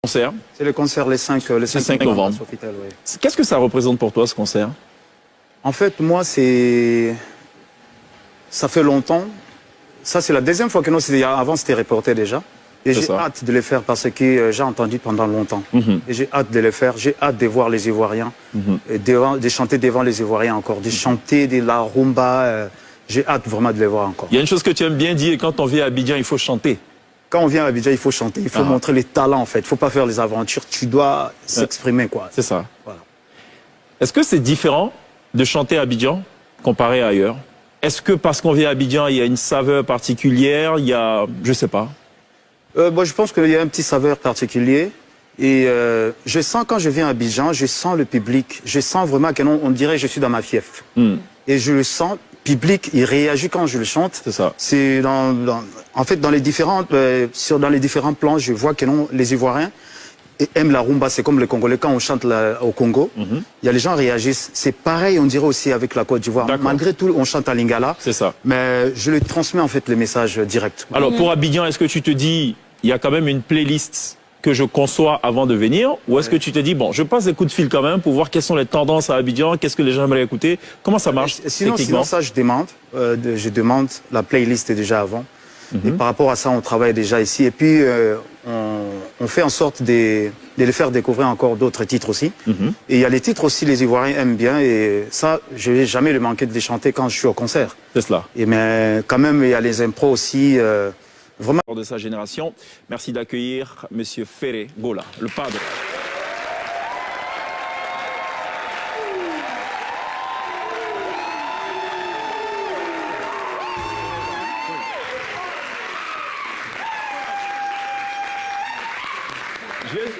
Concert. C'est le concert le 5 novembre. Oui. Qu'est-ce que ça représente pour toi, ce concert? En fait, moi, ça fait longtemps. Ça, c'est la deuxième fois que nous, avant, c'était reporté déjà. Et j'ai hâte de le faire parce que j'ai entendu pendant longtemps. Et j'ai hâte de le faire. J'ai hâte de voir les Ivoiriens, et de chanter devant les Ivoiriens encore, de chanter de la rumba. J'ai hâte vraiment de les voir encore. Il y a une chose que tu aimes bien dire, quand on vient à Abidjan, il faut chanter. Quand on vient à Abidjan, il faut chanter, il faut montrer les talents en fait. Il ne faut pas faire les aventures, tu dois s'exprimer quoi. C'est ça. Voilà. Est-ce que c'est différent de chanter à Abidjan comparé à ailleurs? Est-ce que parce qu'on vient à Abidjan, il y a une saveur particulière? Il y a, je sais pas. Bon, je pense qu'il y a un petit saveur particulier. Et je sens quand je viens à Abidjan, je sens le public. Je sens vraiment qu'on dirait que je suis dans ma fief. Et je le sens. Public, il réagit quand je le chante. C'est ça. C'est en fait dans les différents plans, je vois que les Ivoiriens aiment la rumba. C'est comme les Congolais quand on chante au Congo. Il y a les gens réagissent. C'est pareil, on dirait aussi avec la Côte d'Ivoire. Malgré tout, on chante à Lingala. C'est ça. Mais je le transmets en fait les messages directs. Alors pour Abidjan, est-ce que tu te dis, il y a quand même une playlist que je conçois avant de venir, ou est-ce que tu te dis, bon, je passe des coups de fil quand même pour voir quelles sont les tendances à Abidjan, qu'est-ce que les gens aimeraient écouter, comment ça marche sinon ça, je demande, la playlist est déjà avant, et par rapport à ça, on travaille déjà ici, et puis on fait en sorte de les faire découvrir encore d'autres titres aussi, et il y a les titres aussi, les Ivoiriens aiment bien, et ça, je vais jamais le manquer de les chanter quand je suis au concert. C'est cela. Et mais quand même, il y a les impros aussi, vraiment. De sa génération. Merci d'accueillir Monsieur Ferré Gola, le padre.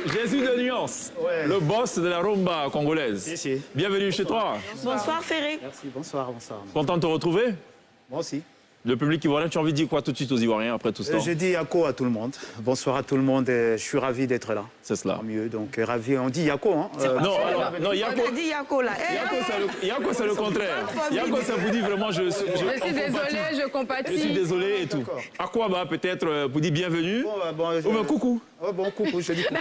Jésus de nuance, le boss de la rumba congolaise. Si. Bienvenue chez toi. Bonsoir Ferré. Merci, bonsoir. Content de te retrouver? Moi aussi. Le public ivoirien, tu as envie de dire quoi tout de suite aux Ivoiriens après tout ce temps? Je dis Yako à tout le monde. Bonsoir à tout le monde. Je suis ravi d'être là. C'est cela. Mieux, donc ravi. On dit Yako, hein? Non, Yako. On a dit Yako là. Yako, c'est le contraire. Yako, ça vous dit vraiment, je suis désolé, je compatis. Je suis désolé et tout. Akwaba, peut-être, vous dit bienvenue. Ou bien coucou. Oh, bon, coucou, je dis coucou.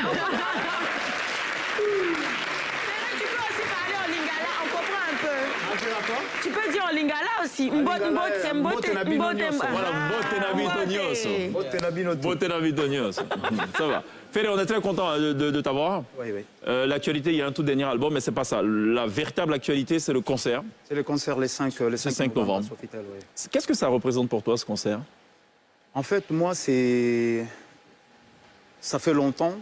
Tu peux dire en lingala aussi. Mbote, c'est mbote. Ça va. Ferré, on est très content de t'avoir. Oui. L'actualité, il y a un tout dernier album, mais c'est pas ça. La véritable actualité, c'est le concert. C'est le concert le 5 novembre. Qu'est-ce que ça représente pour toi, ce concert? En fait, moi, ça fait longtemps.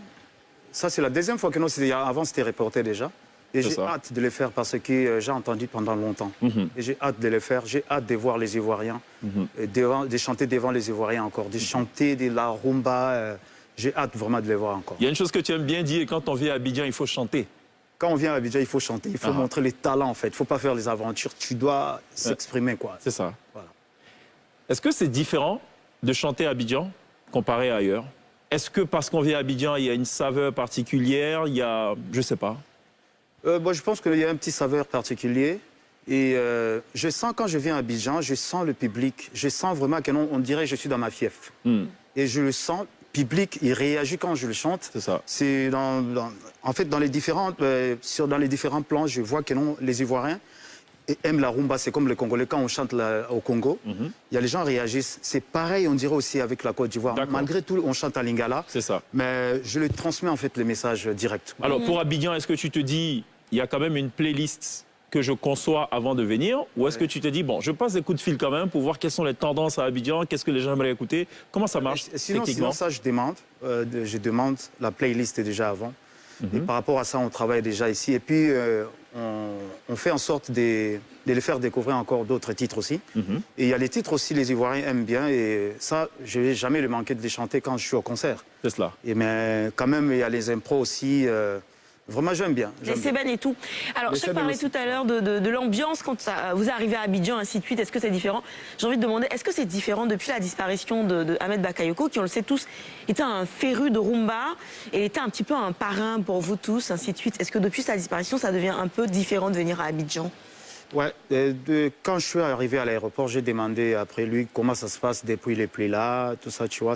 Ça, c'est la deuxième fois que nous, avant, c'était reporté déjà. Et j'ai hâte de le faire parce que j'ai entendu pendant longtemps. Et j'ai hâte de le faire. J'ai hâte de voir les Ivoiriens, de chanter devant les Ivoiriens encore, de chanter de la rumba. J'ai hâte vraiment de les voir encore. Il y a une chose que tu aimes bien dire, quand on vient à Abidjan, il faut chanter. Quand on vient à Abidjan, il faut chanter, il faut montrer les talents en fait. Il ne faut pas faire les aventures, tu dois s'exprimer quoi. C'est ça. Voilà. Est-ce que c'est différent de chanter à Abidjan comparé à ailleurs? Est-ce que parce qu'on vient à Abidjan, il y a une saveur particulière? Il y a, je sais pas. Bon, je pense qu'il y a un petit saveur particulier. Et je sens quand je viens à Abidjan, je sens le public. Je sens vraiment qu'on dirait que je suis dans ma fief. Et je le sens, public, il réagit quand je le chante. C'est ça. C'est en fait, dans les différents plans, je vois que les Ivoiriens aiment la rumba. C'est comme les Congolais quand on chante au Congo. Il y a les gens réagissent. C'est pareil, on dirait aussi avec la Côte d'Ivoire. Malgré tout, on chante à Lingala. C'est ça. Mais je le transmets en fait les messages directs. Alors pour Abidjan, est-ce que tu te dis, il y a quand même une playlist que je conçois avant de venir, ou est-ce que tu te dis, bon, je passe des coups de fil quand même pour voir quelles sont les tendances à Abidjan, qu'est-ce que les gens aimeraient écouter, comment ça marche sinon ça, je demande, la playlist est déjà avant, et par rapport à ça, on travaille déjà ici, et puis on fait en sorte de les faire découvrir encore d'autres titres aussi, et il y a les titres aussi, les Ivoiriens aiment bien, et ça, je ne vais jamais le manquer de les chanter quand je suis au concert. C'est cela. Mais quand même, il y a les impros aussi. Vraiment, j'aime bien. Les Sébènes et tout. Alors, je parlais tout à l'heure de l'ambiance quand vous arrivez à Abidjan, ainsi de suite. Est-ce que c'est différent? J'ai envie de demander, est-ce que c'est différent depuis la disparition de Ahmed Bakayoko, qui, on le sait tous, était un féru de rumba et était un petit peu un parrain pour vous tous, ainsi de suite. Est-ce que depuis sa disparition, ça devient un peu différent de venir à Abidjan? Ouais, quand je suis arrivé à l'aéroport, j'ai demandé après lui comment ça se passe depuis les plis là, tout ça, tu vois.